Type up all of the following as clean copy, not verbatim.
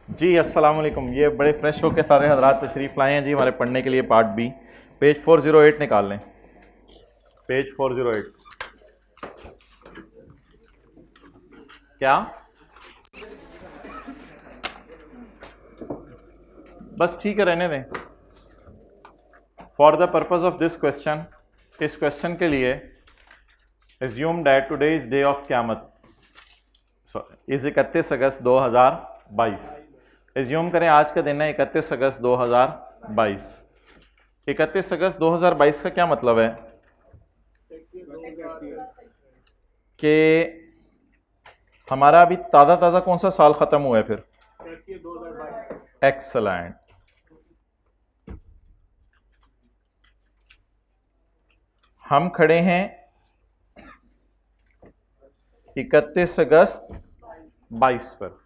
जी अस्सलाम वालेकुम। ये बड़े फ्रेश होकर सारे हजरात तशरीफ़ लाए हैं जी हमारे पढ़ने के लिए पार्ट बी। पेज 408 निकाल लें। पेज 408। क्या? बस ठीक है, रहने दें। For the purpose of this question, इस क्वेश्चन के लिए assume that today is day of क़यामत इज 31 अगस्त 2022। एज्यूम करें आज का दिन है 31 अगस्त 2022। 31 अगस्त 2022 का क्या मतलब है कि हमारा अभी ताज़ा ताज़ा कौन सा साल ख़त्म हुआ है फिर? एक्सलेंट। हम खड़े हैं 31 अगस्त 22 पर।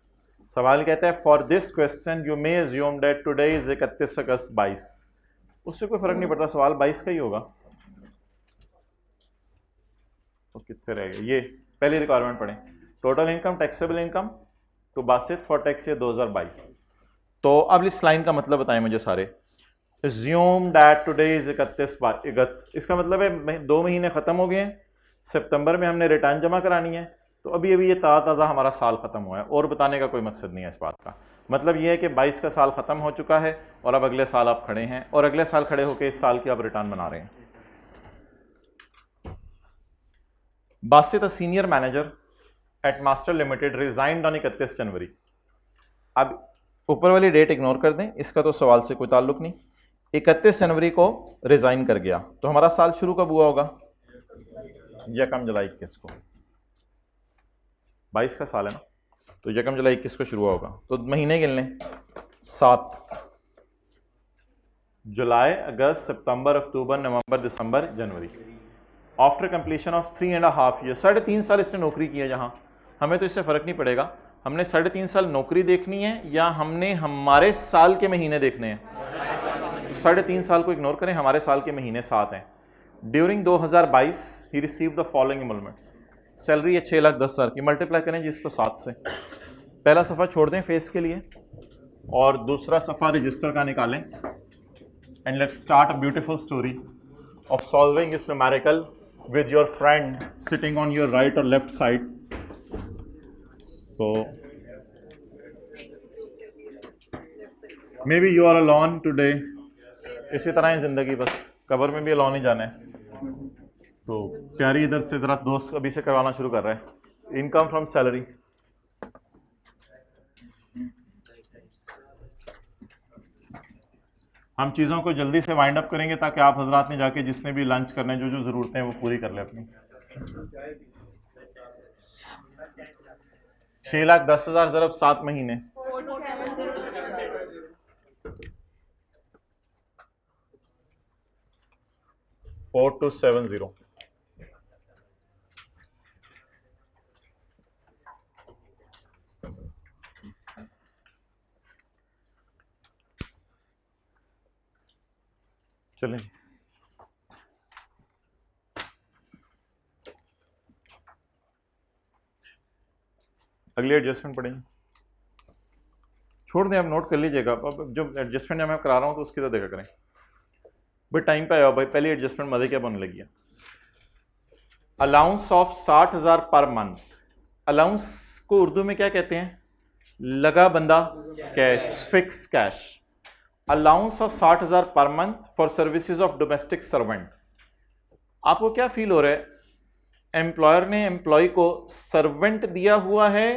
सवाल कहता है for this question you may assume that today is 31 अगस्त 22। उससे कोई फर्क नहीं पड़ता, सवाल 22 का ही होगा। तो कितने रह गए? ये पहली रिक्वायरमेंट पढ़ें। Total income taxable income to Basit for tax year 2022। तो अब इस लाइन का मतलब बताएं मुझे सारे। Assume that today is 31 अगस्त, इसका मतलब है 2 महीने ख़त्म हो गए हैं। सितंबर में हमने रिटर्न जमा करानी है, तो अभी ये ताज़ा हमारा साल ख़त्म हुआ है। और बताने का कोई मकसद नहीं है इस बात का। मतलब ये है कि 22 का साल ख़त्म हो चुका है और अब अगले साल आप खड़े हैं और अगले साल खड़े होकर इस साल की आप रिटर्न बना रहे हैं। Basit, senior manager at Master Limited, resigned on 31 January. अब ऊपर वाली डेट इग्नोर कर दें, इसका तो सवाल से कोई ताल्लुक नहीं। 31 जनवरी को रिजाइन कर गया, तो हमारा साल शुरू कब हुआ होगा? यकम जुलाई 21 को। 22 का साल है ना, तो यकम जुलाई 21 को शुरू हुआ होगा। तो महीने गिन लें, 7 जुलाई, अगस्त, सितंबर, अक्टूबर, नवंबर, दिसंबर, जनवरी। आफ्टर कंप्लीशन ऑफ 3.5 ईयर, 3.5 साल इसने नौकरी की है। जहाँ हमें तो इससे फ़र्क नहीं पड़ेगा, हमने 3.5 साल नौकरी देखनी है या हमने हमारे साल के महीने देखने हैं। 3.5 साल को इग्नोर करें, हमारे साल के महीने 7 हैं। During 2022 he receive the following emoluments. Salary है 6,10,000 की, मल्टीप्लाई करें जिसको 7 से। पहला सफ़ा छोड़ दें फेस के लिए और दूसरा सफ़ा रजिस्टर का निकालें। And let's start a beautiful story of solving this numerical with your friend sitting on your right और left side. So maybe you are alone today. इसी तरह है ज़िंदगी, बस कब्र में भी अलोन ही जाना है। तो प्यारी इधर से ज़रा दोस्त अभी से करवाना शुरू कर रहा है। इनकम फ्रॉम सैलरी, हम चीज़ों को जल्दी से वाइंड अप करेंगे ताकि आप हजरात ने जाके जिसने भी लंच करने जो जो ज़रूरतें हैं वो पूरी कर ले अपनी। 6,10,000 ज़रब 7 महीने, 4270। चलें, अगली एडजस्टमेंट पढ़ेंगे। छोड़ दें, आप नोट कर लीजिएगा। अब जो एडजस्टमेंट मैं करा रहा हूँ तो उसकी तो देखा करें भाई। टाइम पे आया भाई, पहली एडजस्टमेंट मजे क्या बनने लगी है। Allowance of 60,000 per month. Allowance को उर्दू में क्या कहते हैं? लगा बंदा cash, fix cash. Allowance of 60,000 per month for services of domestic servant. आपको क्या फील हो रहा है? एम्प्लॉयर ने एम्प्लॉय को सर्वेंट दिया हुआ है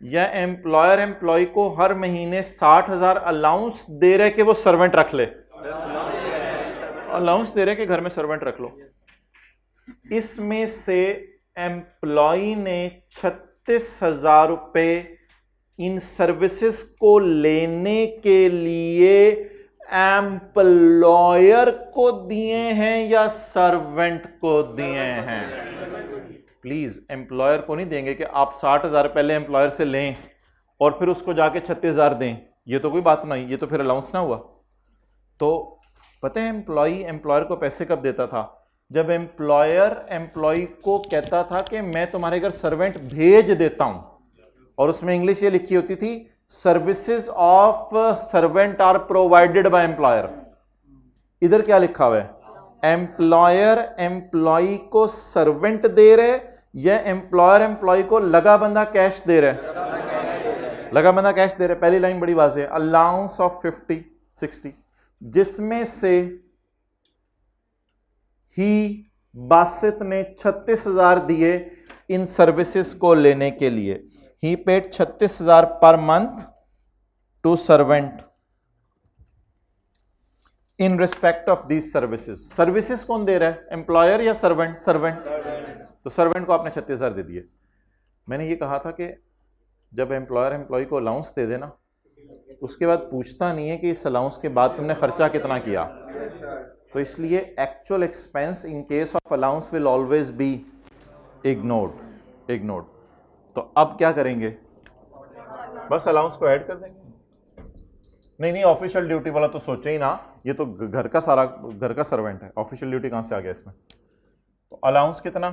या एम्प्लॉयर एम्प्लॉय को हर महीने 60,000 अलाउंस दे रहे कि वो सर्वेंट रख ले? अलाउंस दे रहे कि घर में सर्वेंट रख लो। इसमें से एम्प्लॉय ने 36,000 रुपए इन सर्विसेज को लेने के लिए एम्प्लॉयर को दिए हैं या सर्वेंट को दिए हैं? प्लीज एम्प्लॉयर को नहीं देंगे कि आप 60,000 पहले एम्प्लॉयर से लें और फिर उसको जाके 36,000 दें। ये तो कोई बात नहीं, ये तो फिर अलाउंस ना हुआ। तो पता है एम्प्लॉय एम्प्लॉयर को पैसे कब देता था? जब एम्प्लॉयर एम्प्लॉय को कहता था कि मैं तुम्हारे घर सर्वेंट भेज देता हूं, और उसमें इंग्लिश ये लिखी होती थी services of servant are provided by employer. इधर क्या लिखा हुआ है? एम्प्लॉयर एम्प्लॉय को सर्वेंट दे रहे या एम्प्लॉयर एम्प्लॉय को लगा बंदा कैश दे रहे? लगा बंदा कैश दे रहे। पहली लाइन बड़ी वाज़ेह है, अलाउंस ऑफ 50-60, जिसमें से ही बासित ने 36,000 दिए इन सर्विसेज को लेने के लिए। ही paid 36,000 per month to servant in respect of these services. Services कौन दे रहा है, एम्प्लॉयर या सर्वेंट? सर्वेंट। तो सर्वेंट को आपने 36,000 दे दिए। मैंने ये कहा था कि जब एम्प्लॉयर एम्प्लॉय को अलाउंस दे देना, उसके बाद पूछता नहीं है कि इस अलाउंस के बाद तुमने खर्चा कितना किया। तो इसलिए actual expense in case of allowance will always be ignored. तो अब क्या करेंगे? बस अलाउंस को ऐड कर देंगे। नहीं, ऑफिशियल ड्यूटी वाला तो सोचे ही ना, ये तो घर का सर्वेंट है, ऑफिशियल ड्यूटी कहां से आ गया इसमें? तो अलाउंस कितना?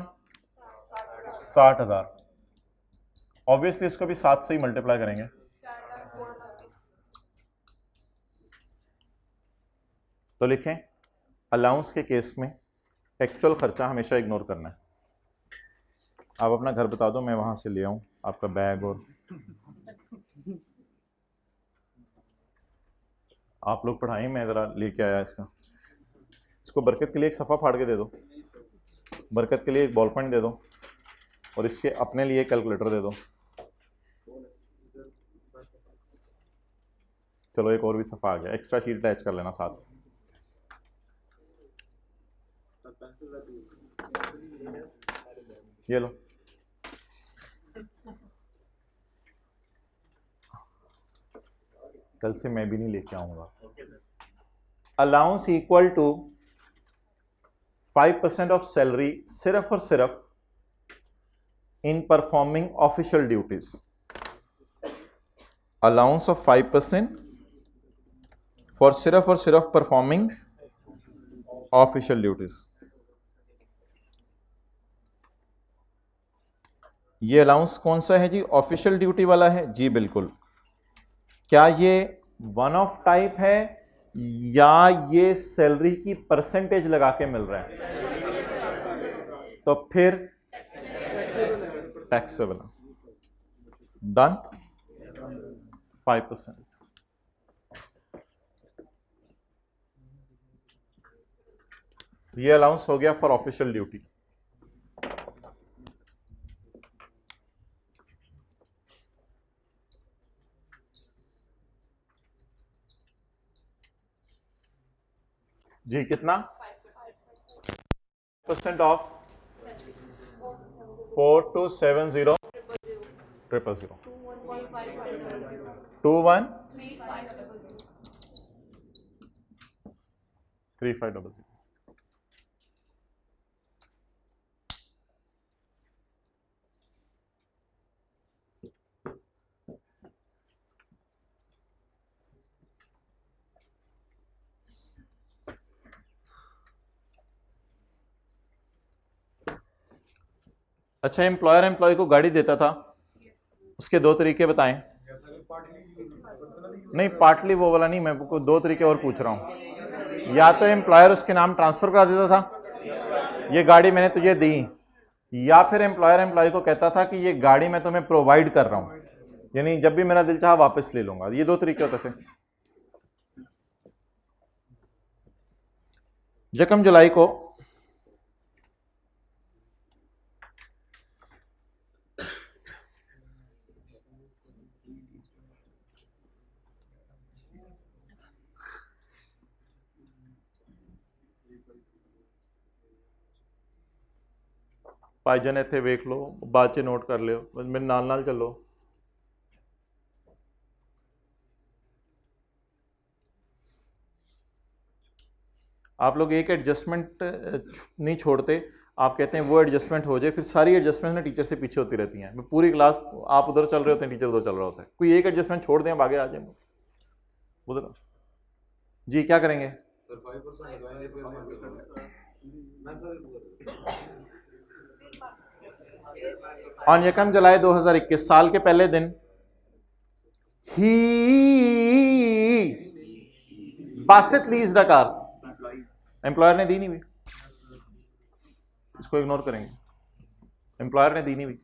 60,000। ऑब्वियसली इसको भी 7 से ही मल्टीप्लाई करेंगे। तो लिखें, अलाउंस के केस में एक्चुअल खर्चा हमेशा इग्नोर करना है। आप अपना घर बता दो, मैं वहां से ले आऊं आपका बैग, और आप लोग पढ़ाएं, मैं ज़रा लेके आया इसको बरकत के लिए एक सफ़ा फाड़ के दे दो, बरकत के लिए एक बॉल पेन दे दो, और इसके अपने लिए कैलकुलेटर दे दो। चलो एक और भी सफ़ा आ गया, एक्स्ट्रा शीट अटैच कर लेना साथ। ये लो, कल से मैं भी नहीं लेके आऊंगा। Allowance equal to 5% of salary सिर्फ और सिर्फ in performing official duties. Allowance of 5% for सिर्फ और सिर्फ परफॉर्मिंग ऑफिशियल ड्यूटीज। ये अलाउंस कौन सा है जी? ऑफिशियल ड्यूटी वाला है जी, बिल्कुल। क्या ये वन ऑफ टाइप है या ये सैलरी की परसेंटेज लगा के मिल रहा है? तो फिर टैक्सेबल। डन। 5%। ये अलाउंस हो गया फॉर ऑफिशियल ड्यूटी। जी कितना? 5% ऑफ 4270 000 213500। अच्छा, एम्प्लॉयर एम्प्लॉय को गाड़ी देता था, उसके दो तरीके बताएं। नहीं, पार्टली वो वाला नहीं, मैं आपको दो तरीके और पूछ रहा हूं। या तो एम्प्लॉयर उसके नाम ट्रांसफर करा देता था, ये गाड़ी मैंने तुझे दी, या फिर एम्प्लॉयर एम्प्लॉय को कहता था कि ये गाड़ी मैं तुम्हें प्रोवाइड कर रहा हूं, यानी जब भी मेरा दिल चाहा वापस ले लूंगा। ये दो तरीके होते थे। 1 जुलाई को भाईजान इत्थे वेख लो, बाद च नोट कर लियो, मेरे नाल नाल चलो। आप लोग एक एडजस्टमेंट नहीं छोड़ते, आप कहते हैं वो एडजस्टमेंट हो जाए, फिर सारी एडजस्टमेंट ना टीचर से पीछे होती रहती हैं। पूरी क्लास आप उधर चल रहे होते हैं, टीचर उधर चल रहा होता है, कोई एक एडजस्टमेंट छोड़ दें, आगे आ जाए उधर। जी क्या करेंगे? ऑन 1 जुलाई 2021 साल के पहले दिन ही Basit leased a car, employer ने दी नहीं हुई, इसको इग्नोर करेंगे, एम्प्लॉयर ने दी नहीं हुई।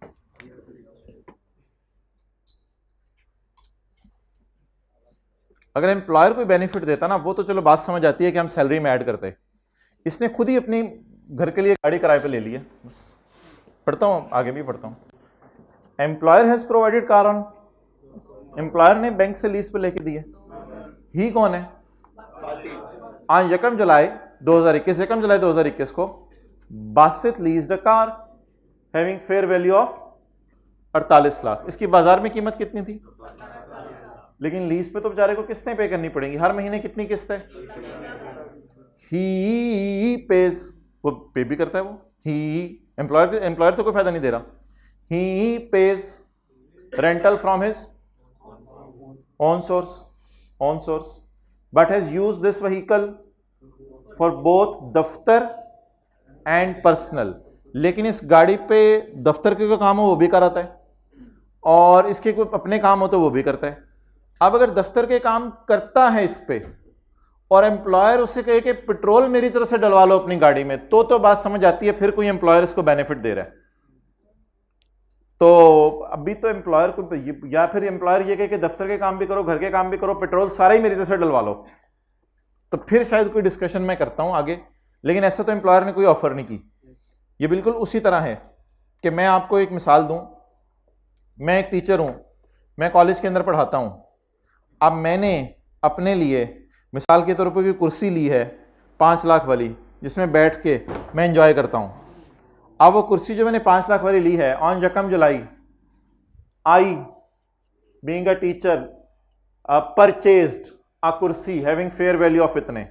अगर एम्प्लॉयर कोई बेनिफिट देता ना, वो तो चलो बात समझ आती है कि हम सैलरी में ऐड करते, इसने खुद ही अपनी घर के लिए गाड़ी किराए पे ले ली है। बस पढ़ता हूं, आगे भी पढ़ता हूं। Employer has provided car on, employer ने बैंक से लीज पे लेके दी है। ही कौन है? आज यकम जुलाई 2021, यकम जुलाई 2021 को Basit leased a car having fair value of 48 lakh. इसकी बाजार में कीमत कितनी थी? लेकिन लीज पे तो बेचारे को किस्तें पे करनी पड़ेंगी, हर महीने कितनी किस्तें? ही पेज, वो पे भी करता है, वो ही एम्प्लॉयर तो कोई फायदा नहीं दे रहा। He pays rental from his own source but has used this vehicle for both दफ्तर एंड पर्सनल। लेकिन इस गाड़ी पे दफ्तर के कोई काम हो वो भी कराता है, और इसके कोई अपने काम हो तो वो भी करता है। अब अगर दफ्तर के काम करता है इस पे, और एम्प्लॉयर उससे कहे कि पेट्रोल मेरी तरफ से डलवा लो अपनी गाड़ी में, तो बात समझ आती है, फिर कोई एम्प्लॉयर इसको बेनिफिट दे रहा है। तो अभी तो एम्प्लॉयर को, या फिर एम्प्लॉयर ये कहे कि दफ्तर के काम भी करो, घर के काम भी करो, पेट्रोल सारा ही मेरी तरफ से डलवा लो, तो फिर शायद कोई डिस्कशन मैं करता हूं आगे। लेकिन ऐसा तो एम्प्लॉयर ने कोई ऑफर नहीं की। ये बिल्कुल उसी तरह है कि मैं आपको एक मिसाल दूं, मैं एक टीचर हूं, मैं कॉलेज के अंदर पढ़ाता हूं। अब मैंने अपने लिए मिसाल के तौर पर कोई कुर्सी ली है 5 लाख वाली, जिसमें बैठ के मैं एंजॉय करता हूं। अब वो कुर्सी जो मैंने 5 लाख वाली ली है, ऑन यकम जुलाई I being a teacher purchased a कुर्सी हैविंग फेयर वैल्यू ऑफ इतने,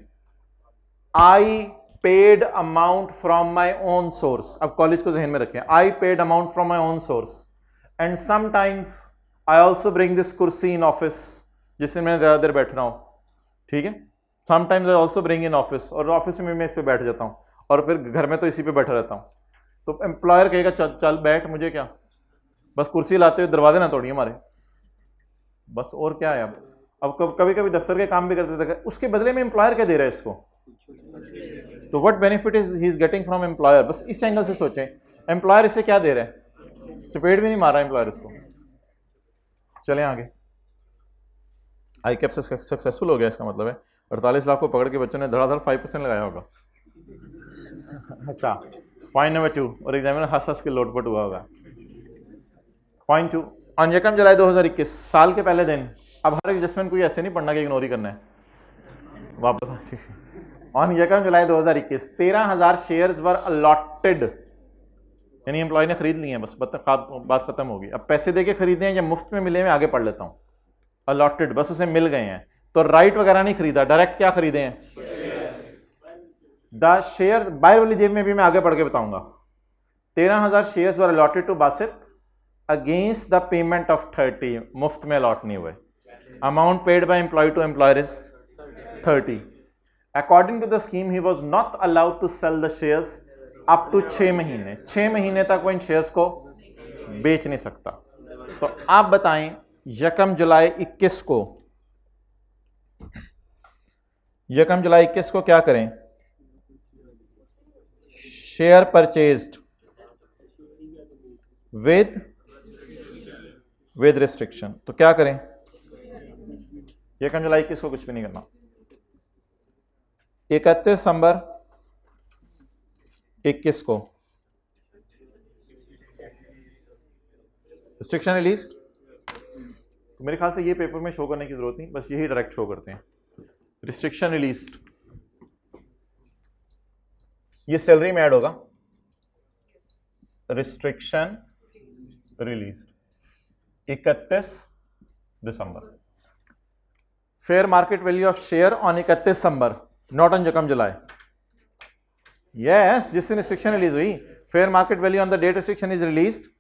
I paid amount from my own source. अब कॉलेज को जहन में रखें, I paid amount from my own source and sometimes I also bring this कुर्सी in office, जिससे मैं ज्यादा देर बैठ रहा हूं, ठीक है। Sometimes I also bring in office, और ऑफिस में मैं इस पे बैठ जाता हूं, और फिर घर में तो इसी पे बैठा रहता हूं। तो एम्प्लॉयर कहेगा चल चल बैठ, मुझे क्या, बस कुर्सी लाते हुए दरवाजे ना तोड़िए हमारे, बस और क्या है। अब कभी कभी दफ्तर के काम भी करते थे, उसके बदले में एम्प्लॉयर क्या दे रहा है इसको, तो what benefit is he is getting from employer. बस इस एंगल से सोचें, एम्प्लॉयर इसे क्या दे रहा है, चपेट भी नहीं मार रहा एम्प्लॉयर इसको। चलें आगे। आई कैप से सक्सेसफुल हो गया, इसका मतलब है 48 लाख को पकड़ के बच्चों ने धड़ाधड़ 5% लगाया होगा। अच्छा, पॉइंट नंबर 2, और एग्जामिनर हंस हंस के लोटपोट हुआ होगा। पॉइंट 2, ऑन यकम जुलाई 2021, साल के पहले दिन। अब हर एडजस्टमेंट को ऐसे नहीं पढ़ना कि इग्नोर ही करना है, वापस। ऑन यकम जुलाई 2021 13,000 शेयर्स वर अलॉटेड, यानी एम्प्लॉय ने खरीद लिए हैं, बस बात खत्म होगी। अब पैसे देके खरीदे हैं या मुफ्त में मिले, मैं आगे पढ़ लेता हूँ। अलॉटेड, बस उसे मिल गए हैं, तो राइट वगैरह नहीं खरीदा, डायरेक्ट क्या खरीदे हैं, द शेयर। बाय वाली जेब में भी मैं आगे पढ़ के बताऊंगा। 13,000 shares were allotted to Basit against the payment of 30, मुफ्त में अलॉट नहीं हुए। Amount paid by employee to employer is 30। According to the scheme he was not allowed to sell the shares up to 6 महीने। 6 महीने तक वो इन शेयर्स को बेच नहीं सकता। तो आप बताएं, यकम जुलाई 21 को, यकम जुलाई 21 को क्या करें, शेयर परचेज्ड विद रिस्ट्रिक्शन। तो क्या करें, यकम जुलाई 21 को कुछ भी नहीं करना। 31 दिसंबर 21 को रिस्ट्रिक्शन रिलीज। तो मेरे ख्याल से ये पेपर में शो करने की जरूरत नहीं, बस यही डायरेक्ट शो करते हैं। रिस्ट्रिक्शन रिलीज्ड, ये सैलरी में ऐड होगा। Restriction released 31 December. Fair market value of share on 31 December, not on यकम जुलाई। यस, जिस दिन रिस्ट्रिक्शन रिलीज हुई, fair market value on the date restriction is released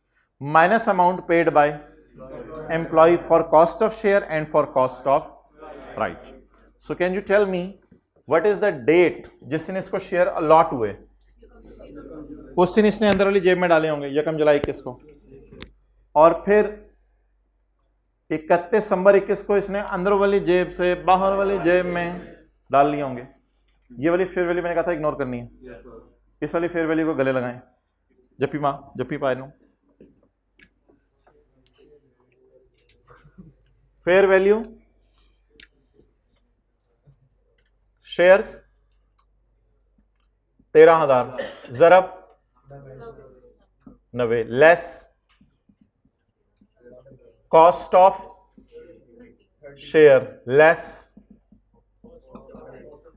minus amount paid by employee for cost of share and for cost of right. So can you tell me what is the date जिस दिन इसको share allot हुए, उस दिन इसने अंदर वाली जेब में डाले होंगे, यकम जुलाई 21 को। और फिर 31 दिसंबर 21 को इसने अंदर वाली जेब से बाहर वाली जेब में डाल लिए होंगे। ये वाली फेयर वैल्यू मैंने कहा था इग्नोर करनी है। इस वाली फेयर वैल्यू को गले लगाएं। जप्पी पाए लो फेयर वैल्यू शेयर्स 13,000 ज़रब 90 less cost of share less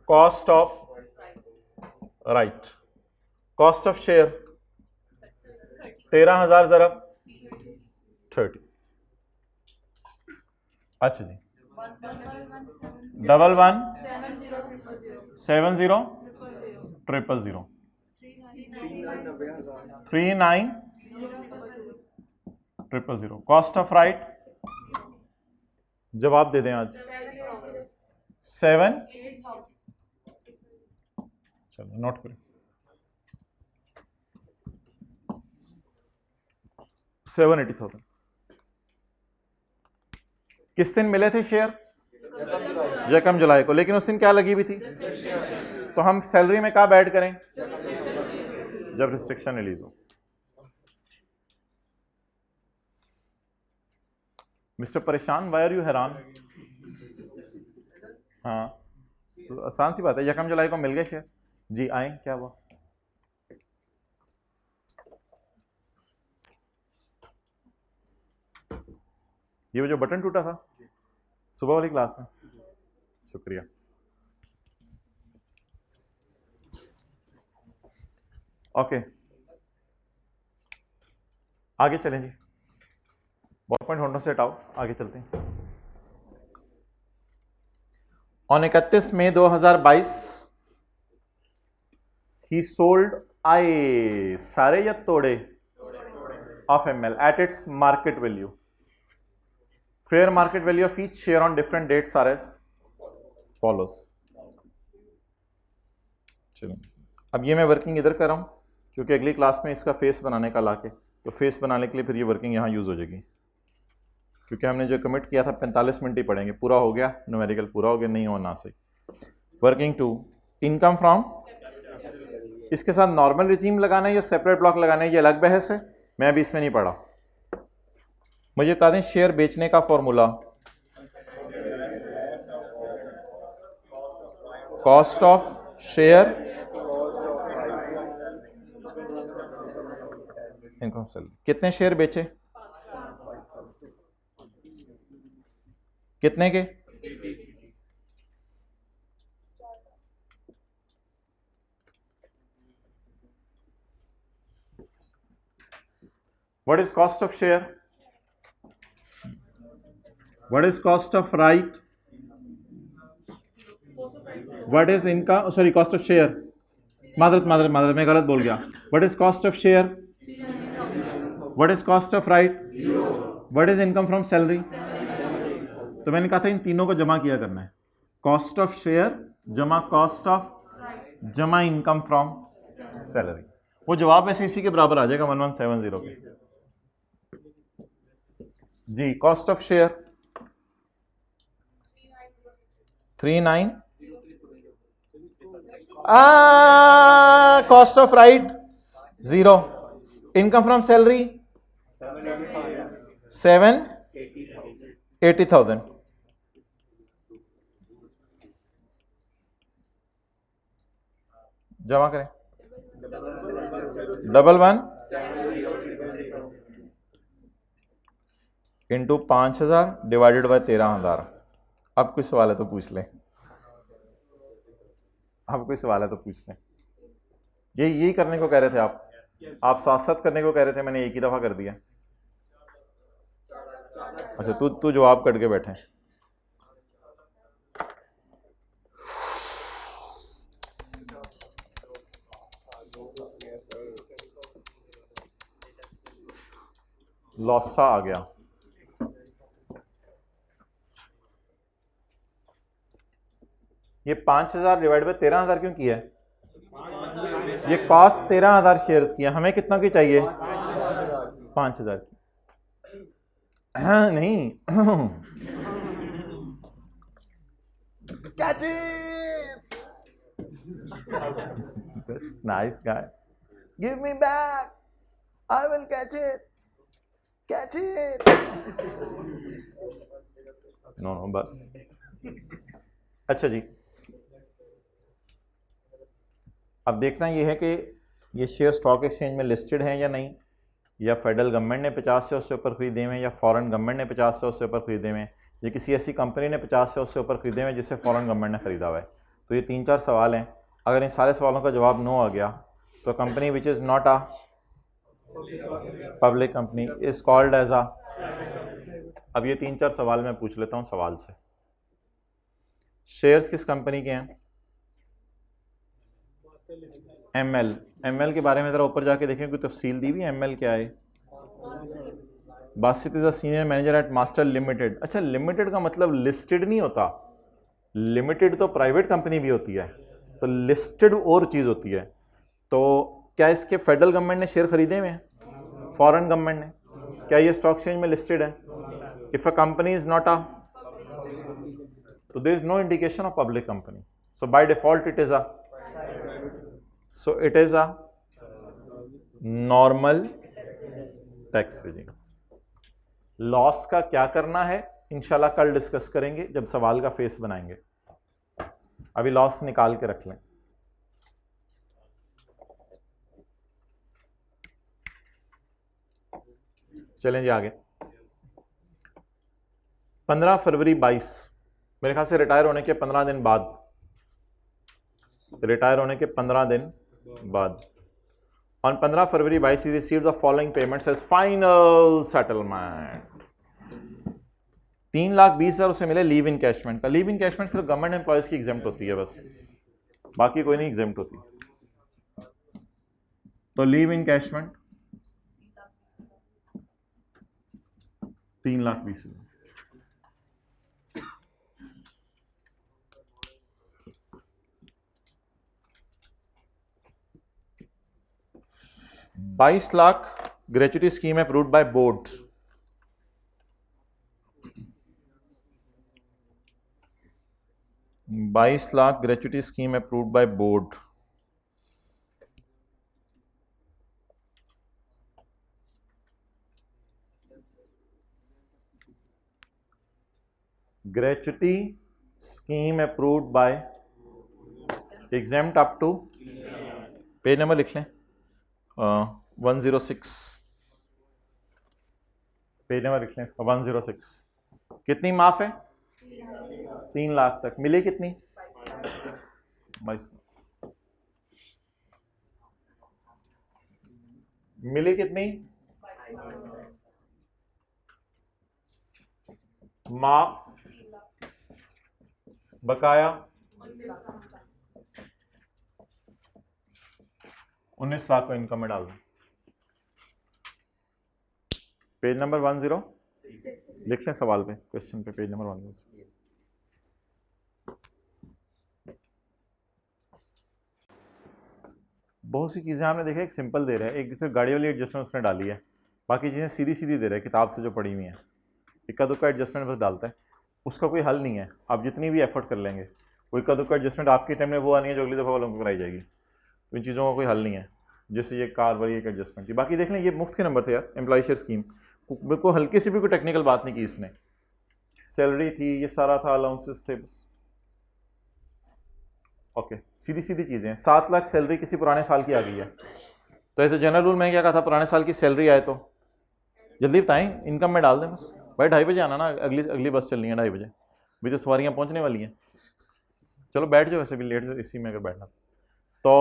cost of right. Cost of share 13,000 ज़रब 30। अच्छा जी 11170000 390000 कॉस्ट ऑफ राइट जवाब दे दें आज 7। चलो नोट करें 780,000। किस दिन मिले थे शेयर? यकम जुलाई को, लेकिन उस दिन क्या लगी हुई थी? तो हम सैलरी में कब ऐड करें? जब रिस्ट्रिक्शन रिलीज हो। मिस्टर परेशान, वाई आर यू हैरान? हाँ तो आसान सी बात है, यकम जुलाई को मिल गए शेयर जी। आए, क्या हुआ? ये जो बटन टूटा था सुबह वाली क्लास में, शुक्रिया। ओके आगे चलें जी, बॉल पॉइंट होल्डर से हटाओ, आगे चलते हैं। ऑन 31 मई 2022 ही सोल्ड आए सारे या तोड़े of ML at its market value. Fair market value of each share on different dates are as follows. चलो अब ये मैं वर्किंग इधर कर रहा हूं क्योंकि अगली क्लास में इसका फेस बनाने का लाके, तो फेस बनाने के लिए फिर ये वर्किंग यहां यूज हो जाएगी, क्योंकि हमने जो कमिट किया था 45 मिनट ही पढ़ेंगे। पूरा हो गया, न्यूमेरिकल पूरा हो गया, नहीं होना सही। वर्किंग 2 इनकम फ्रॉम, इसके साथ नॉर्मल रिजीम लगाना है या सेपरेट ब्लॉक लगाना है, ये अलग बहस है, मैं अभी इसमें नहीं पढ़ा। मुझे बता दें शेयर बेचने का formula, cost of share income salary. कितने शेयर बेचे? कितने के? What is cost of share? What is cost of right? What is income? Sorry, cost of share. मादरत मैं गलत बोल गया। What is cost of share? What is cost of right? What is income from salary? तो मैंने कहा था इन तीनों को जमा किया करना है। कॉस्ट ऑफ शेयर जमा कॉस्ट ऑफ जमा इनकम फ्रॉम सैलरी। वो जवाब वैसे इसी के बराबर आ जाएगा 1170 के जी। Cost of share 39, cost of right 0, income from salary 780,000। जमा करें 11 इंटू 5,000 डिवाइडेड बाय 13,000। अब कोई सवाल है तो पूछ लें, अब कोई सवाल है तो पूछ लें। यही करने को कह रहे थे आप साथ साथ करने को कह रहे थे, मैंने एक ही दफा कर दिया। अच्छा तू जवाब कट के बैठे। लॉसा आ गया। ये 5,000 डिवाइड बाय 13,000 क्यों किया है? ये कॉस्ट 13,000 शेयर्स की है, हमें कितना की चाहिए? 5,000 की। नहीं catch it, that's nice guy, give me back, I will catch it, catch it. No बस। अच्छा जी, अब देखना ये है कि ये शेयर स्टॉक एक्सचेंज में लिस्टेड हैं या नहीं, या फेडरल गवर्नमेंट ने 50 से उससे ऊपर खरीदे हुए, या फॉरेन गवर्नमेंट ने 50 से उससे ऊपर खरीदे हुए, या किसी ऐसी कंपनी ने 50 से उससे ऊपर खरीदे हुए जिसे फॉरेन गवर्नमेंट ने खरीदा हुआ है। तो ये 3-4 सवाल हैं। अगर इन सारे सवालों का जवाब नो आ गया तो company which is not a public company is called as a. अब ये 3-4 सवाल मैं पूछ लेता हूँ सवाल से। शेयर्स किस कंपनी के हैं? एमएल। एमएल के बारे में ज़रा ऊपर जाके देखें, कोई तफसील दी हुई एमएल क्या है? Basit is a senior manager at Master limited. अच्छा, लिमिटेड का मतलब लिस्टेड नहीं होता, लिमिटेड तो प्राइवेट कंपनी भी होती है, तो लिस्टेड और चीज़ होती है। तो क्या इसके फेडरल गवर्नमेंट ने शेयर खरीदे हुए हैं? फॉरेन गवर्नमेंट ने। क्या ये स्टॉक एक्सचेंज में लिस्टेड है? If a company is not a, तो there is no indication of public company, so by default it is a, so it is a normal tax regime। लॉस का क्या करना है इंशाल्लाह कल डिस्कस करेंगे जब सवाल का फेस बनाएंगे। अभी लॉस निकाल के रख लें। चलें जी आगे। 15 फरवरी 22, मेरे ख्याल से रिटायर होने के 15 दिन बाद, रिटायर होने के 15 दिन बाद, on 15 February 22 he received the following payments as final settlement. 3,20,000 उसे मिले लीव इनकैशमेंट का। लीव इनकैशमेंट सिर्फ गवर्नमेंट एम्प्लॉयज की एग्जेम्प्ट होती है बस, बाकी कोई नहीं एग्जेम्प्ट होती। तो leave encashment 3,20,000। ₹22,00,000 gratuity scheme approved by board. ₹22,00,000 gratuity scheme approved by board. Gratuity scheme approved by, exempt up to, page number लिख लें 106, पेज नंबर लिख लें इसका 106। कितनी माफ है? 3 लाख तक। मिले कितनी? 22। मिली कितनी? माफ बकाया 19 लाख को इनकम में डाल दो। पेज नंबर 10 लिख लें सवाल पे, क्वेश्चन पे, पेज नंबर 106। बहुत सी चीज़ें आपने देखा, एक सिंपल दे रहा है, एक सिर्फ गाड़ी वाली एडजस्टमेंट उसने डाली है, बाकी चीज़ें सीधी सीधी दे रहा है किताब से जो पढ़ी हुई हैं। इक्का दुक्का एडजस्टमेंट बस डालता है, उसका कोई हल नहीं है। आप जितनी भी एफर्ट कर लेंगे, कोई इक्का दुक्का एडजस्टमेंट आपके टाइम में वो आनी है जो अगली दफ़ा वालों को कराई जाएगी। इन चीज़ों का कोई हल नहीं है, जैसे ये कार वाली एक एडजस्टमेंट थी। बाकी देख लें, ये मुफ्त के नंबर थे यार, एम्प्लॉय शेयर स्कीम, बिल्कुल हल्की सी भी कोई टेक्निकल बात नहीं की इसने। सैलरी थी, ये सारा था, अलाउंसेस थे बस। ओके, सीधी सीधी चीज़ें। 7 लाख सैलरी किसी पुराने साल की आ गई है, तो ऐसे जनरल रूल में क्या कहा था, पुराने साल की सैलरी आए तो जल्दी बताएं, इनकम में डाल दें बस। भाई 2:30 बजे आना ना, अगली बस चलनी है 2:30 बजे, भी तो सवारियाँ पहुँचने वाली हैं। चलो बैठ जाओ, वैसे भी लेट इसी में अगर बैठना। तो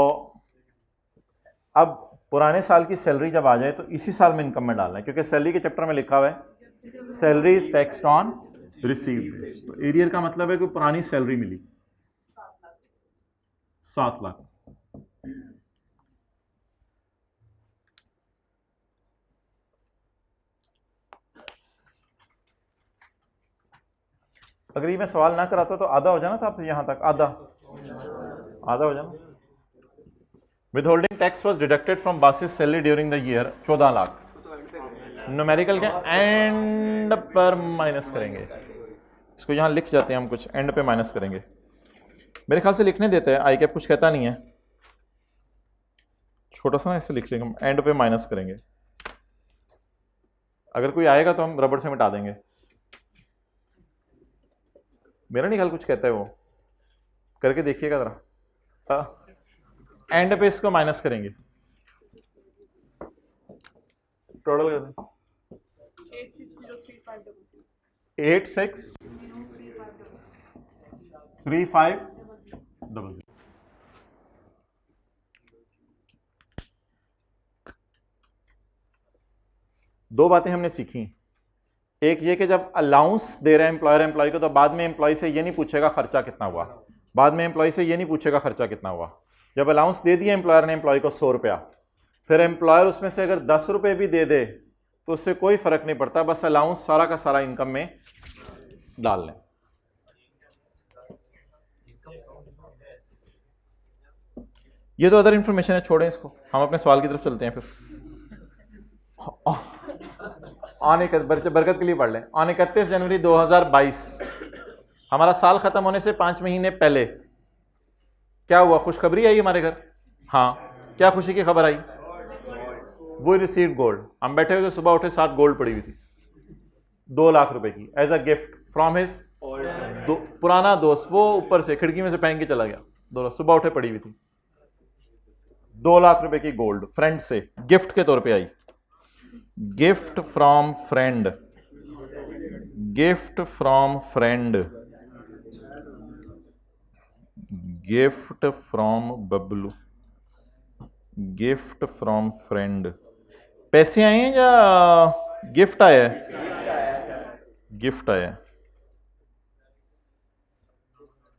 अब पुराने साल की सैलरी जब आ जाए तो इसी साल में इनकम में डालना है, क्योंकि सैलरी के चैप्टर में लिखा हुआ है salary is taxed on received. तो एरियर का मतलब है कि पुरानी सैलरी मिली 7 लाख। अगर ये मैं सवाल ना कराता तो आधा हो जाना था आप यहां तक, आधा हो जाना। Withholding tax was deducted from Basit's salary during the year 14 lakh. Numerical के एंड पर माइनस करेंगे, इसको यहां लिख जाते हैं हम, कुछ एंड पे माइनस करेंगे। मेरे ख्याल से लिखने देते हैं, आई कैप कुछ कहता नहीं है, छोटा सा ना इससे लिख लेंगे हम, एंड पे माइनस करेंगे। अगर कोई आएगा तो हम रबड़ से मिटा देंगे। मेरा नहीं ख्याल कुछ कहता है वो, करके देखिएगा जरा। एंड पे इसको माइनस करेंगे, टोटल कर दें 863500। दो बातें हमने सीखी, एक ये कि जब अलाउंस दे रहे हैं एम्प्लॉयर एम्प्लॉय को, तो बाद में एम्प्लॉय से ये नहीं पूछेगा खर्चा कितना हुआ, बाद में एम्प्लॉय से ये नहीं पूछेगा खर्चा कितना हुआ। जब अलाउंस दे दिया एम्प्लॉयर ने एम्प्लॉय को 100 रुपया, फिर एम्प्लॉयर उसमें से अगर 10 रुपये भी दे दे तो उससे कोई फर्क नहीं पड़ता, बस अलाउंस सारा का सारा इनकम में डाल लें। ये तो अदर इंफॉर्मेशन है, छोड़ें इसको, हम अपने सवाल की तरफ चलते हैं। फिर बरकत के लिए पढ़ लें। ऑन 31 जनवरी 2022, हमारा साल खत्म होने से 5 महीने पहले क्या हुआ? खुशखबरी आई हमारे घर। हाँ, क्या खुशी की खबर आई? वो रिसीव्ड गोल्ड। हम बैठे हुए थे, सुबह उठे 7 गोल्ड पड़ी हुई थी, 2 लाख रुपए की, as a gift from his पुराना दोस्त। वो ऊपर से खिड़की में से फेंक के चला गया, 2 लाख सुबह उठे पड़ी हुई थी, 2 लाख रुपए की गोल्ड फ्रेंड से गिफ्ट के तौर पे आई। Gift from friend, gift from friend, gift from Bablu, gift from friend. पैसे आए हैं या गिफ्ट आया है? गिफ्ट आया।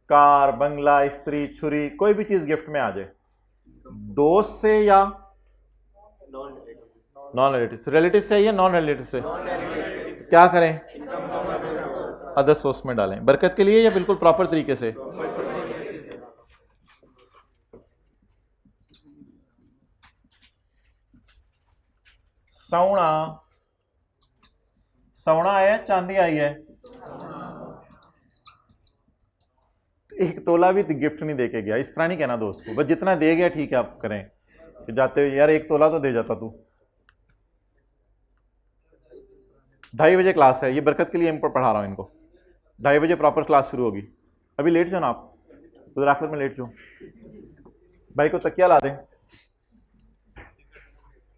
कार, बंगला, स्त्री, छुरी, कोई भी चीज गिफ्ट में आ जाए, दोस्त से या नॉन रिलेटिव से? रिलेटिव से या नॉन रिलेटिव से? क्या करें? अदर सोर्स में डालें, बरकत के लिए या बिल्कुल प्रॉपर तरीके से? सोना, सोना आया, चांदी आई है। 1 तोला भी गिफ्ट नहीं देके गया। इस तरह नहीं कहना दोस्त को, बस जितना दे गया ठीक है आप करें, कि जाते हुए यार 1 तोला तो दे जाता तू। 2:30 बजे क्लास है, ये बरकत के लिए मैं पढ़ा रहा हूँ इनको। 2:30 बजे प्रॉपर क्लास शुरू होगी। अभी लेट जाओ ना आप, उधर आखिर में लेट जाओ। भाई को तकिया ला दें,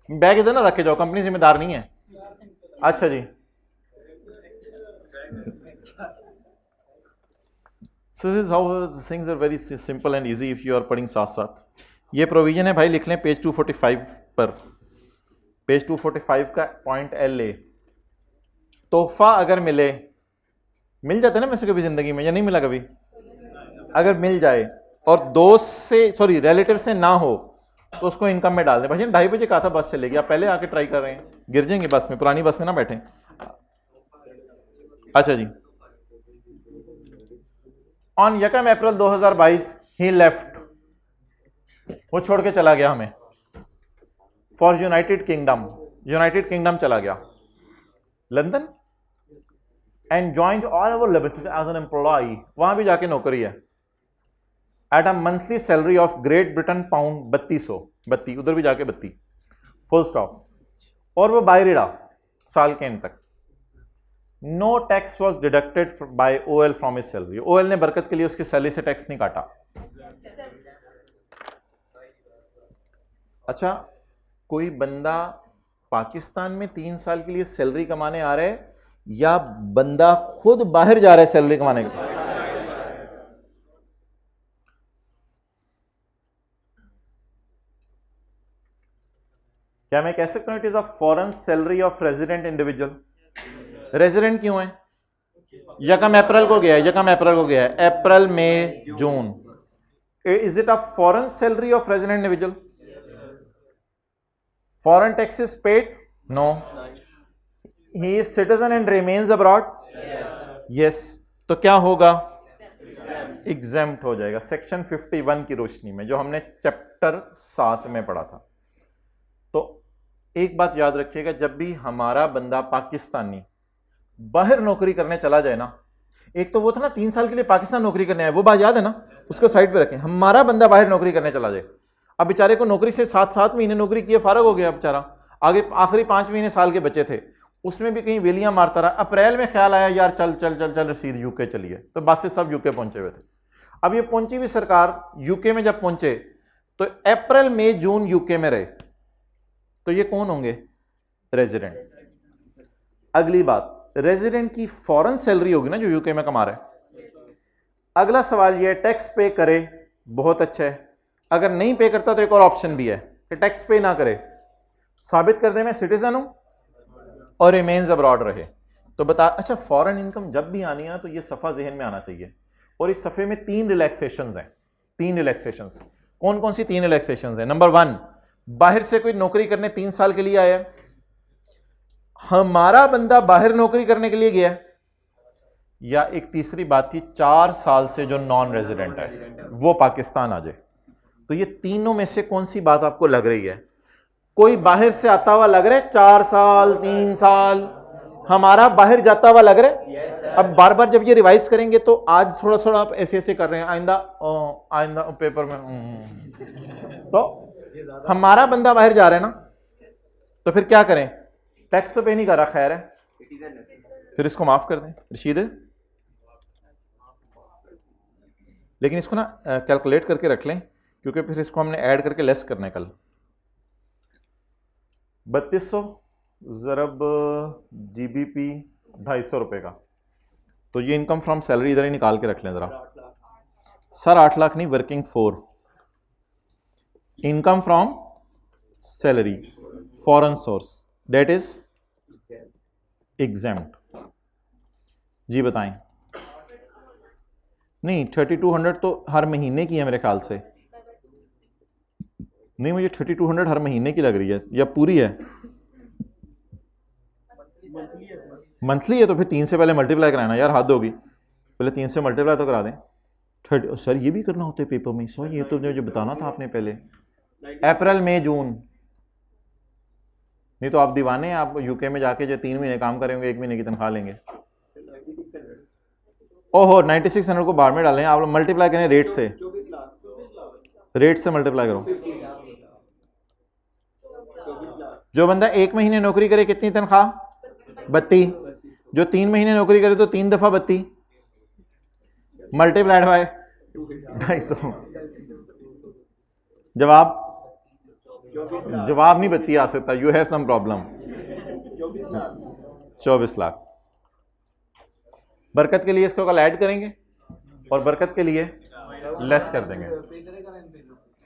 बैग इधर ना रखे जाओ, कंपनी जिम्मेदार नहीं है। अच्छा जी, so this how things are very simple and easy if you are पढ़िंग साथ साथ। ये प्रोविजन है भाई, लिख लें पेज 245 पर। पेज 245 का पॉइंट L ए, तोहफा अगर मिले, मिल जाता है ना वैसे कभी जिंदगी में, या नहीं मिला कभी? अगर मिल जाए और दोस्त से, सॉरी रिलेटिव से ना हो, तो उसको इनकम में डाल दें। भाई 2:30 बजे कहा था बस चलेगी, आप पहले आके ट्राई कर रहे हैं, गिर जाएंगे बस में, पुरानी बस में ना बैठे। अच्छा जी, ऑन 1 अप्रैल 2022 ही लेफ्ट, वो छोड़ के चला गया हमें, for United Kingdom. United Kingdom चला गया, London, and joined all over liberty as an employee. वहां भी जाके नौकरी है, at a monthly salary of Great Britain pound 3200, उधर भी जाके 32, फुल स्टॉप। और वो बायरिडा साल के एंड तक। No tax was deducted by OL from his salary. OL ने बरकत के लिए उसकी सैलरी से टैक्स नहीं काटा। अच्छा, कोई बंदा पाकिस्तान में 3 साल के लिए सैलरी कमाने आ रहा है, या बंदा खुद बाहर जा रहा है सैलरी कमाने के लिए? क्या मैं कह सकता हूं it is a foreign salary of resident individual? Resident क्यों है? 1 अप्रैल को गया है, 1 अप्रैल को गया है, अप्रैल, मई, जून। Is it a foreign salary of resident individual? Foreign taxes paid? No. He is citizen and remains abroad? Yes. तो क्या होगा? एग्जेम्प्ट हो जाएगा सेक्शन 51 की रोशनी में, जो हमने चैप्टर 7 में पढ़ा था। तो एक बात याद रखिएगा, जब भी हमारा बंदा पाकिस्तानी बाहर नौकरी करने चला जाए ना, एक तो वो था ना 3 साल के लिए पाकिस्तान नौकरी करने आए, वो बात याद है ना, उसको साइड पे रखें। हमारा बंदा बाहर नौकरी करने चला जाए, अब बेचारे को नौकरी से 7 महीने नौकरी किए फारग हो गया बेचारा, आगे आखिरी 5 महीने साल के बचे थे, उसमें भी कहीं वेलियां मारता रहा। अप्रैल में ख्याल आया यार चल चल चल चल रसीद यूके चलिए, तो बस से सब यूके पहुंचे हुए थे। अब ये पहुंची हुई सरकार यूके में जब पहुंचे तो अप्रैल मई जून यूके में रहे, तो ये कौन होंगे? रेजिडेंट। अगली बात, रेजिडेंट की फॉरेन सैलरी होगी ना जो यूके में कमा रहा है। अगला सवाल ये, टैक्स पे करे, बहुत अच्छा है। अगर नहीं पे करता तो एक और ऑप्शन भी है कि टैक्स पे ना करे, साबित कर दे मैं सिटीजन हूं और रिमेन्स अब्रॉड रहे। तो बता, अच्छा फॉरेन इनकम जब भी आनी है ना तो ये सफ़ा जहन में आना चाहिए। और इस सफ़े में 3 रिलैक्सेशंस हैं, 3 रिलैक्सेशंस। कौन कौन सी 3 रिलैक्सेशंस हैं? नंबर 1, बाहर से कोई नौकरी करने 3 साल के लिए आया है, हमारा बंदा बाहर नौकरी करने के लिए गया, या एक तीसरी बात थी 4 साल से जो नॉन रेजिडेंट है वो पाकिस्तान आ जाए। तो ये तीनों में से कौन सी बात आपको लग रही है? कोई बाहर से आता हुआ लग रहा है 4 साल 3 साल, हमारा बाहर जाता हुआ लग रहा है। अब बार बार जब ये रिवाइज करेंगे तो आज थोड़ा थोड़ा आप ऐसे ऐसे कर रहे हैं, आइंदा आइंदा पेपर में तो हमारा बंदा बाहर जा रहा है ना, तो फिर क्या करें? टैक्स तो पे नहीं कर रहा, खैर है, फिर इसको माफ कर दें रशीद। लेकिन इसको ना कैलकुलेट करके रख लें, क्योंकि फिर इसको हमने ऐड करके लेस करना है कल। 3200 ज़रब जीबीपी 250 रुपए का, तो ये इनकम फ्रॉम सैलरी इधर ही निकाल के रख लें ज़रा। सर 8 लाख नहीं, working for income from salary foreign source that is exempt. जी बताएं। नहीं 3200 तो हर महीने की है मेरे ख्याल से, नहीं मुझे 3200 हर महीने की लग रही है, या पूरी है? मंथली है, तो फिर 3 से पहले मल्टीप्लाई कराना यार, हद होगी, पहले 3 से मल्टीप्लाई तो करा दें। 30 सर ये भी करना होता है पेपर में? सर ये तो मुझे बताना था आपने पहले। अप्रैल मई जून, नहीं तो आप दीवाने, आप यूके में जाके जो 3 महीने काम करेंगे 1 महीने की तनख्वाह लेंगे। ओहो 9600 को बाहर में डालें, आप मल्टीप्लाई करें रेट से, रेट से मल्टीप्लाई करो। जो बंदा 1 महीने नौकरी करे कितनी तनख्वाह? 32। जो 3 महीने नौकरी करे तो 3 दफा 32 मल्टीप्लाइड बाय 250। जवाब नहीं 32 आ सकता, you have some problem. 24 lakh. Barkat के लिए इसको कल ऐड करेंगे और बरकत के लिए लेस कर देंगे।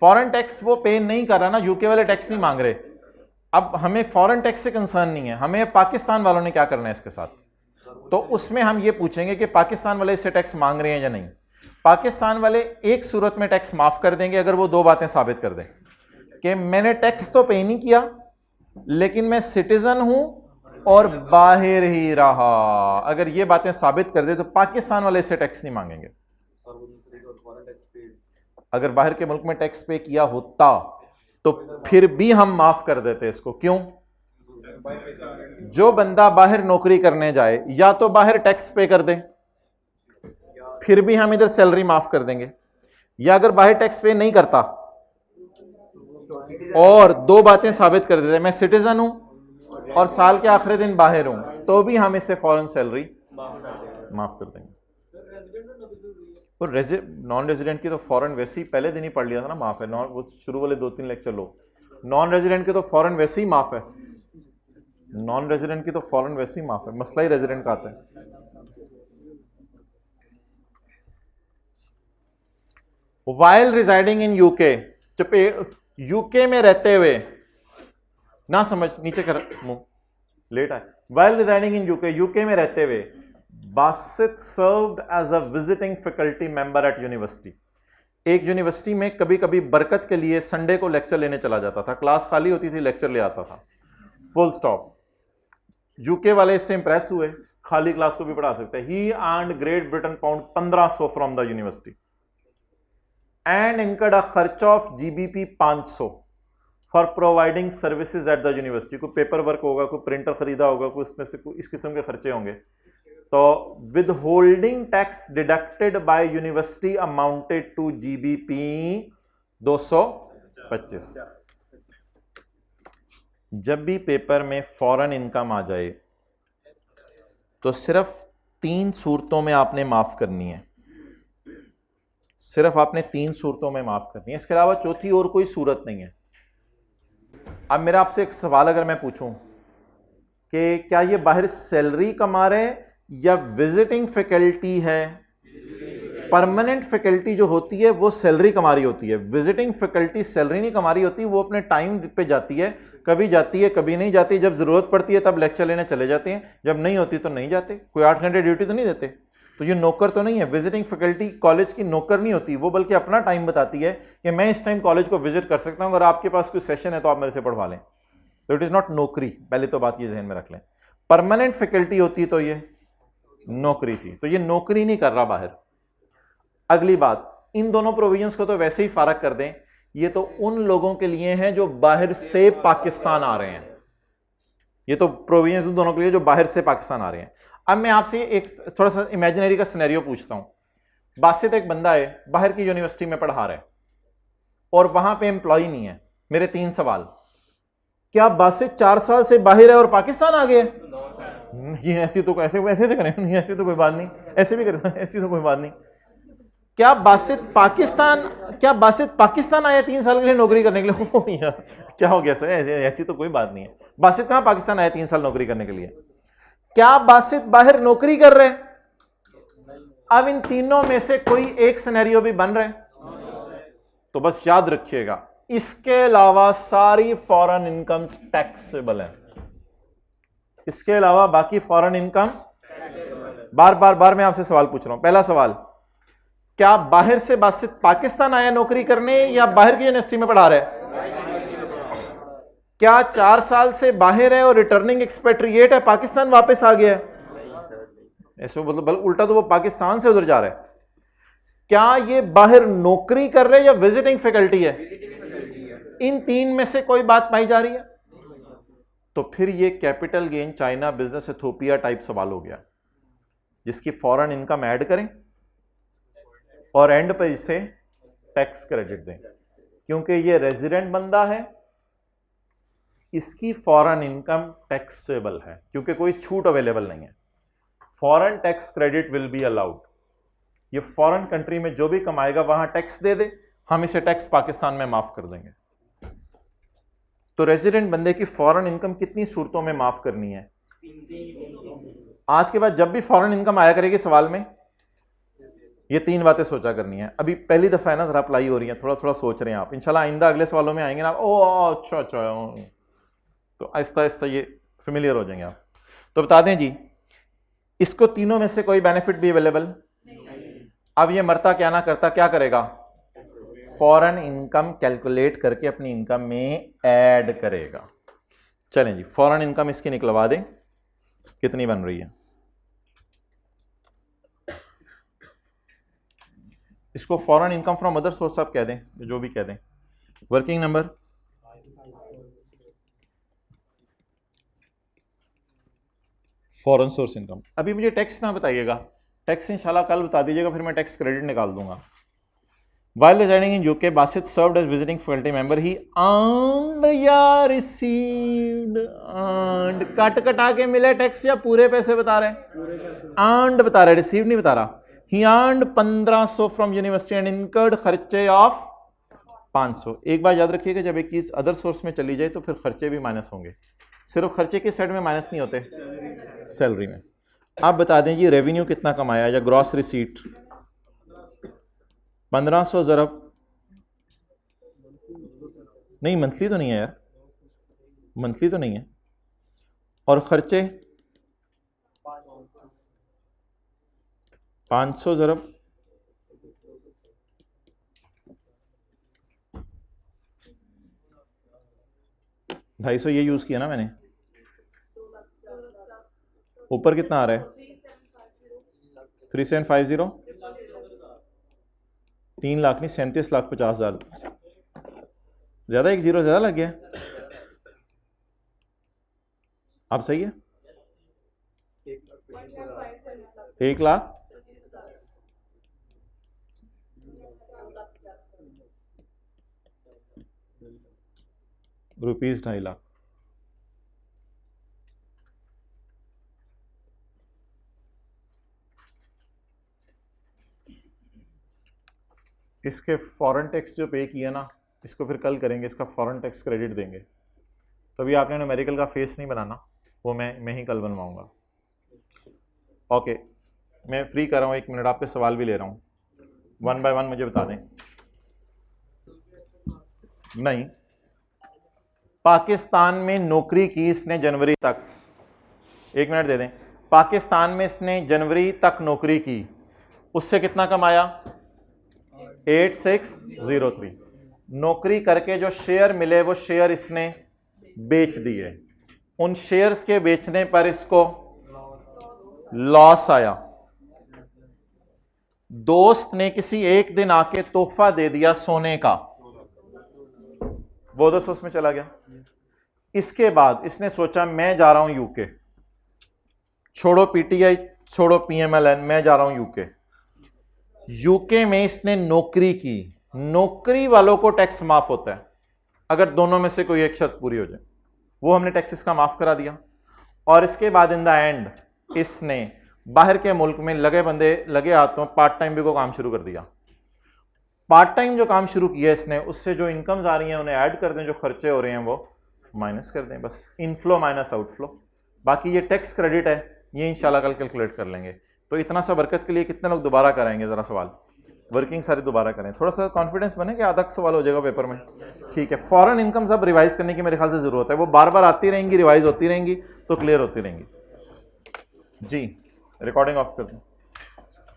फॉरेन टैक्स वो पे नहीं कर रहा ना, यूके वाले टैक्स नहीं मांग रहे। अब हमें फॉरेन टैक्स से कंसर्न नहीं है, हमें पाकिस्तान वालों ने क्या करना है इसके साथ, तो उसमें हम ये पूछेंगे कि पाकिस्तान वाले इससे टैक्स मांग रहे हैं या नहीं। पाकिस्तान वाले एक सूरत में टैक्स माफ कर देंगे, अगर वो 2 बातें साबित कर दें कि मैंने टैक्स तो पे नहीं किया लेकिन मैं सिटीजन हूं और बाहर ही रहा। अगर ये बातें साबित कर दे तो पाकिस्तान वाले इससे टैक्स नहीं मांगेंगे। अगर बाहर के मुल्क में टैक्स पे किया होता तो फिर भी हम माफ कर देते इसको। क्यों? जो बंदा बाहर नौकरी करने जाए या तो बाहर टैक्स पे कर दे, फिर भी हम इधर सैलरी माफ कर देंगे, या अगर बाहर टैक्स पे नहीं करता और 2 बातें साबित कर देते, मैं सिटीजन हूं और साल के आखिरी दिन बाहर हूं, तो भी हम इससे फॉरेन सैलरी माफ कर देंगे। और नॉन रेजिडेंट की तो फॉरेन वैसे ही पहले दिन ही पढ़ लिया था ना, माफ है। नॉन वो शुरू वाले 2-3 लेक्चर लो, नॉन रेजिडेंट के तो फॉरेन वैसे ही माफ है, नॉन रेजिडेंट की तो फॉरेन वैसे ही माफ है, मसला ही रेजिडेंट का आता है। While residing in UK, UK में रहते हुए, ना समझ नीचे कर मुंह लेट आए। While residing in UK, UK में रहते हुए Basit served as a visiting faculty member at university. एक यूनिवर्सिटी में कभी कभी बरकत के लिए संडे को लेक्चर लेने चला जाता था, क्लास खाली होती थी, लेक्चर ले आता था, फुल स्टॉप। यूके वाले इससे इंप्रेस हुए, खाली क्लास को भी पढ़ा सकते हैं। He earned Great Britain pound 1500 from the university and incurred a खर्च of GBP 500 for providing services at the university. कोई पेपर वर्क होगा, कोई प्रिंटर खरीदा होगा, कोई उसमें से कोई इस किस्म के खर्चे होंगे। तो withholding tax deducted by university amounted to GBP 225। जब भी पेपर में फॉरेन इनकम आ जाए तो सिर्फ 3 सूरतों में आपने माफ करनी है, सिर्फ आपने 3 सूरतों में माफ करनी है, इसके अलावा चौथी और कोई सूरत नहीं है। अब मेरा आपसे एक सवाल अगर मैं पूछूं कि क्या ये बाहर सैलरी कमा रहे हैं या विजिटिंग फैकल्टी है? परमानेंट फैकल्टी जो होती है वो सैलरी कमा रही होती है, विजिटिंग फैकल्टी सैलरी नहीं कमा रही होती, वो अपने टाइम पे जाती है, कभी जाती है कभी नहीं जाती, जब जरूरत पड़ती है तब लेक्चर लेने चले जाते हैं, जब नहीं होती तो नहीं जाते। कोई 8 घंटे ड्यूटी तो नहीं देते, तो ये नौकर तो नहीं है। विजिटिंग फैकल्टी कॉलेज की नौकर नहीं होती, वो बल्कि अपना टाइम बताती है कि मैं इस टाइम कॉलेज को विजिट कर सकता हूं, अगर आपके पास कोई सेशन है तो आप मेरे से पढ़वा लें। तो इट इज नॉट नौकरी, पहले तो बात ये जहन में रख लें। परमानेंट फैकल्टी होती तो ये नौकरी थी, तो ये नौकरी नहीं कर रहा बाहर। अगली बात, इन दोनों प्रोविजंस को तो वैसे ही फारग कर दें, ये तो उन लोगों के लिए हैं जो बाहर से पाकिस्तान आ रहे हैं। ये तो प्रोविजंस दोनों के लिए जो बाहर से पाकिस्तान आ रहे हैं। अब मैं आपसे एक थोड़ा सा इमेजिनरी का सिनेरियो पूछता हूं। बासित एक बंदा है, बाहर की यूनिवर्सिटी में पढ़ा रहा है और वहां पे एम्प्लॉय नहीं है। मेरे 3 सवाल, क्या बासित 4 साल से बाहर है और पाकिस्तान आ गया? ये ऐसी तो ऐसे वैसे से करें, नहीं ऐसी तो कोई बात नहीं, ऐसे भी करें, ऐसी तो कोई बात नहीं। क्या बासित पाकिस्तान आया 3 साल के लिए नौकरी करने के लिए? ओ यार क्या हो गया सर, ऐसी तो कोई बात नहीं है। बासित कहां पाकिस्तान आया 3 साल नौकरी करने के लिए? क्या बासित बाहर नौकरी कर रहे? अब इन तीनों में से कोई एक सिनेरियो भी बन रहा है तो बस याद रखिएगा, इसके अलावा सारी फॉरेन इनकम्स टैक्सेबल है। इसके अलावा बाकी फॉरेन इनकम्स, बार मैं आपसे सवाल पूछ रहा हूं। पहला सवाल, क्या बाहर से बासित पाकिस्तान आया नौकरी करने या बाहर की यूनिवर्सिटी में पढ़ा रहा है? क्या 4 साल से बाहर है और रिटर्निंग एक्सपेट्रिएट है, पाकिस्तान वापस आ गया है? ऐसे मतलब उल्टा तो वो पाकिस्तान से उधर जा रहा है। क्या ये बाहर नौकरी कर रहे हैं या विजिटिंग फैकल्टी है? इन 3 में से कोई बात पाई जा रही है तो फिर ये capital gain China business Ethiopia type सवाल हो गया, जिसकी फॉरेन इनकम ऐड करें और एंड पे इसे टैक्स क्रेडिट दें, क्योंकि ये रेजिडेंट बंदा है, इसकी फॉरेन इनकम टैक्सेबल है, क्योंकि कोई छूट अवेलेबल नहीं है। Foreign tax credit will be allowed. ये फॉरेन कंट्री में जो भी कमाएगा वहां टैक्स दे दे, हम इसे टैक्स पाकिस्तान में माफ कर देंगे। तो रेजिडेंट बंदे की फॉरेन इनकम कितनी सूरतों में माफ करनी है? आज के बाद जब भी फॉरेन इनकम आया करेगी सवाल में, ये 3 बातें सोचा करनी है। अभी पहली दफा है ना, जरा अप्लाई हो रही है, थोड़ा थोड़ा सोच रहे हैं आप। इंशाल्लाह आइंदा अगले सवालों में आएंगे ना, ओ अच्छा, तो आहिस्ता आहिस्ता ये फेमिलियर हो जाएंगे आप। तो बता दें जी, इसको तीनों में से कोई बेनिफिट भी अवेलेबल? अब ये मरता क्या ना करता, क्या करेगा? फॉरेन इनकम कैलकुलेट करके अपनी इनकम में ऐड करेगा। चलें जी, फॉरेन इनकम इसकी निकलवा दें, कितनी बन रही है? इसको foreign income from other source आप कह दें, जो भी कह दें। Working number foreign source income. अभी मुझे टैक्स ना बताइएगा, टैक्स इंशाल्लाह कल बता दीजिएगा, फिर मैं टैक्स क्रेडिट निकाल दूंगा। While residing in UK, Basit served as visiting faculty member. He earned या received, earned कट कटा के मिले टैक्स या पूरे पैसे बता रहे हैं? earned बता रहे, रिसीव नहीं बता रहा। He earned 1500 from university and incurred खर्चे ऑफ 500। एक बार याद रखिएगा, जब एक चीज अदर सोर्स में चली जाए तो फिर खर्चे भी माइनस होंगे। सिर्फ खर्चे के साइड में माइनस नहीं होते, सैलरी में। आप बता दें जी, रेवेन्यू कितना कमाया या ग्रॉस रिसीट? 1500 ज़रब नहीं, मंथली तो नहीं है यार, मंथली तो नहीं है। और खर्चे 500 ज़रब 250, ये यूज किया ना मैंने। ऊपर कितना आ रहा है? 3750, 3 लाख नहीं, 37,50,000। ज़्यादा, एक जीरो ज़्यादा लग गया। अब सही है, 1,00,000 रुपीज 2.5 लाख। इसके फॉरेन टैक्स जो पे किया ना, इसको फिर कल करेंगे, इसका फॉरेन टैक्स क्रेडिट देंगे। तभी आपने न्यूमेरिकल का फेस नहीं बनाना, वो मैं ही कल बनवाऊंगा। ओके, मैं फ्री कर रहा हूँ, 1 मिनट, आपके सवाल भी ले रहा हूँ, 1 बाय 1 मुझे बता दें। नहीं, पाकिस्तान में नौकरी की इसने जनवरी तक, 1 मिनट दे दें, पाकिस्तान में इसने जनवरी तक नौकरी की, उससे कितना कमाया? 8603। नौकरी करके जो शेयर मिले वो शेयर इसने बेच दिए, उन शेयर्स के बेचने पर इसको लॉस आया। दोस्त ने किसी एक दिन आके तोहफा दे दिया सोने का, वो 200 में चला गया। इसके बाद इसने सोचा मैं जा रहा हूं यूके, छोड़ो पीटीआई, छोड़ो पीएमएलएन, मैं जा रहा हूं यूके। यूके में इसने नौकरी की, नौकरी वालों को टैक्स माफ होता है अगर दोनों में से कोई एक शर्त पूरी हो जाए, वो हमने टैक्सेस का माफ करा दिया। और इसके बाद इन द एंड इसने बाहर के मुल्क में लगे हाथों पार्ट टाइम भी को काम शुरू कर दिया। पार्ट टाइम जो काम शुरू किया इसने, उससे जो इनकम्स आ रही हैं उन्हें ऐड कर दें, जो खर्चे हो रहे हैं वो माइनस कर दें, बस इनफ्लो माइनस आउटफ्लो। बाकी ये टैक्स क्रेडिट है, ये इंशाल्लाह कल कैलकुलेट कर लेंगे। तो इतना सा बरकत के लिए कितने लोग दोबारा कराएंगे? ज़रा सवाल वर्किंग सारे दोबारा करें, थोड़ा सा कॉन्फिडेंस बने कि आधा सवाल हो जाएगा पेपर में। ठीक है, फॉरेन इनकम सब रिवाइज करने की मेरे ख्याल से ज़रूरत है, वो बार बार आती रहेंगी, रिवाइज होती रहेंगी तो क्लियर होती रहेंगी। जी, रिकॉर्डिंग ऑफ कर दूँ।